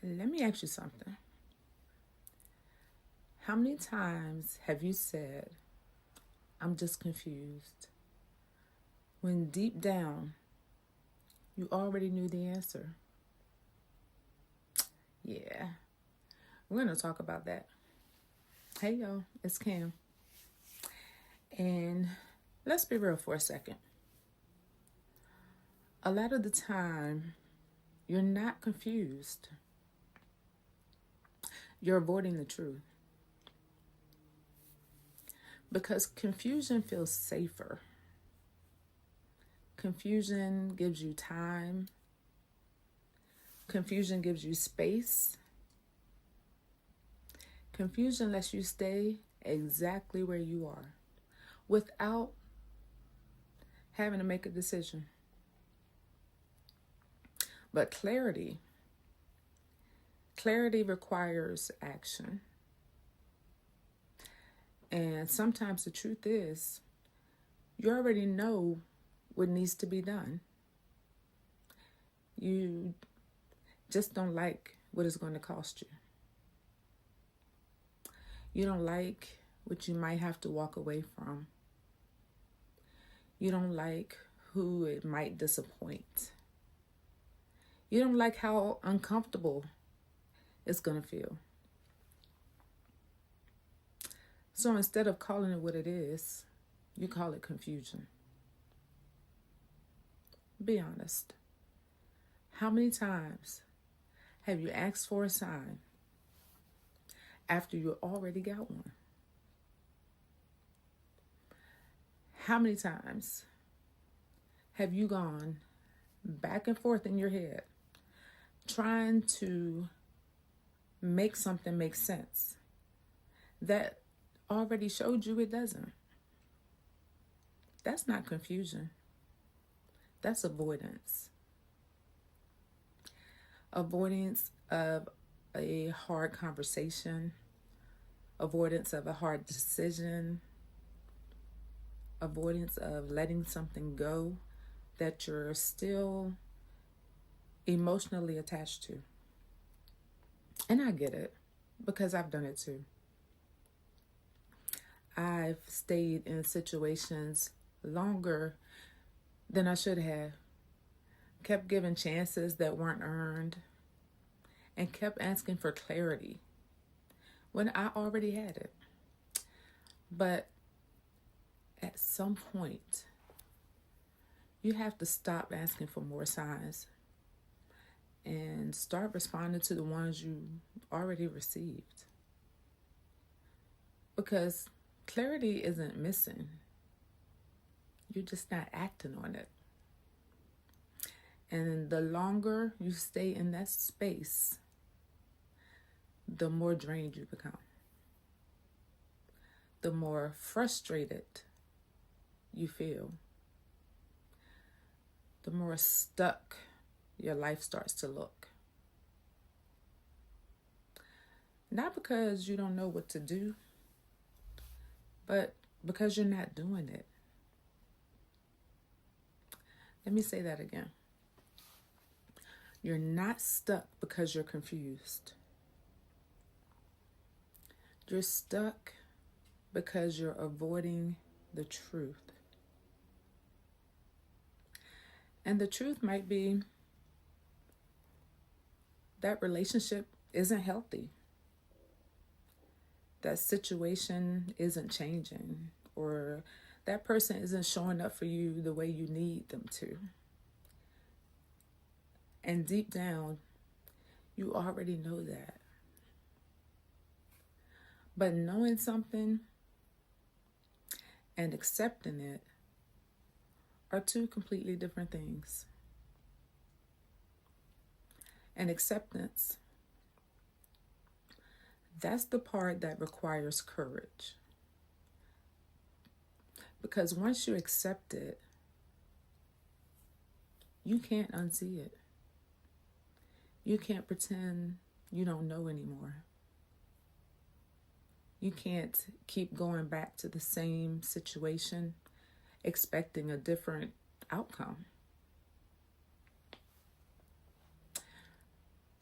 Let me ask you something. How many times have you said, I'm just confused, when deep down you already knew the answer? Yeah, we're going to talk about that. Hey, y'all, it's Cam. And let's be real for a second. A lot of the time, you're not confused. You're avoiding the truth. Because confusion feels safer. Confusion gives you time. Confusion gives you space. Confusion lets you stay exactly where you are without having to make a decision. But clarity requires action. And sometimes the truth is, you already know what needs to be done. You just don't like what it's going to cost you. You don't like what you might have to walk away from. You don't like who it might disappoint. You don't like how uncomfortable it's going to feel. So instead of calling it what it is, you call it confusion. Be honest. How many times have you asked for a sign after you already got one? How many times have you gone back and forth in your head trying to make something make sense that already showed you it doesn't? That's not confusion. That's avoidance. Avoidance of a hard conversation, avoidance of a hard decision, avoidance of letting something go that you're still emotionally attached to. And I get it, because I've done it too. I've stayed in situations longer than I should have, kept giving chances that weren't earned, and kept asking for clarity when I already had it. But at some point, you have to stop asking for more signs and start responding to the ones you already received. Because clarity isn't missing. You're just not acting on it. And the longer you stay in that space, the more drained you become. The more frustrated you feel. The more stuck your life starts to look. Not because you don't know what to do, but because you're not doing it. Let me say that again. You're not stuck because you're confused. You're stuck because you're avoiding the truth. And the truth might be that relationship isn't healthy. That situation isn't changing, or that person isn't showing up for you the way you need them to. And deep down, you already know that. But knowing something and accepting it are two completely different things. And acceptance, that's the part that requires courage. Because once you accept it, you can't unsee it. You can't pretend you don't know anymore. You can't keep going back to the same situation expecting a different outcome.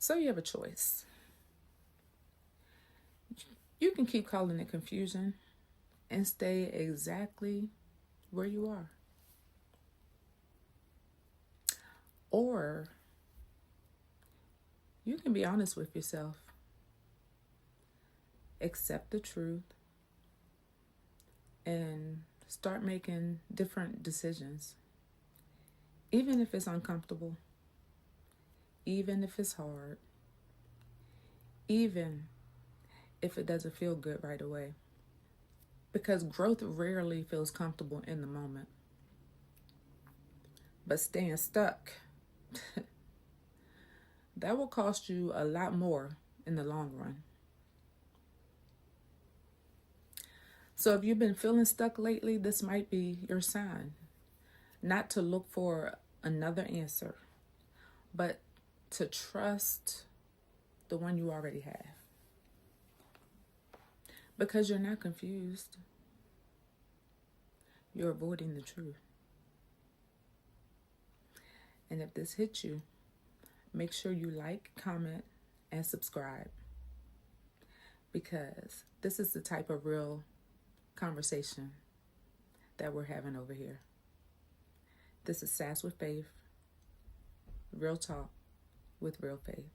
So you have a choice. You can keep calling it confusion and stay exactly where you are. Or you can be honest with yourself, accept the truth, and start making different decisions. Even if it's uncomfortable, even if it's hard, even if it doesn't feel good right away. Because growth rarely feels comfortable in the moment. But staying stuck, that will cost you a lot more in the long run. So if you've been feeling stuck lately, this might be your sign. Not to look for another answer, but to trust the one you already have. Because you're not confused. You're avoiding the truth. And if this hits you, make sure you like, comment, and subscribe. Because this is the type of real conversation that we're having over here. This is Sass with Faith. Real talk with real faith.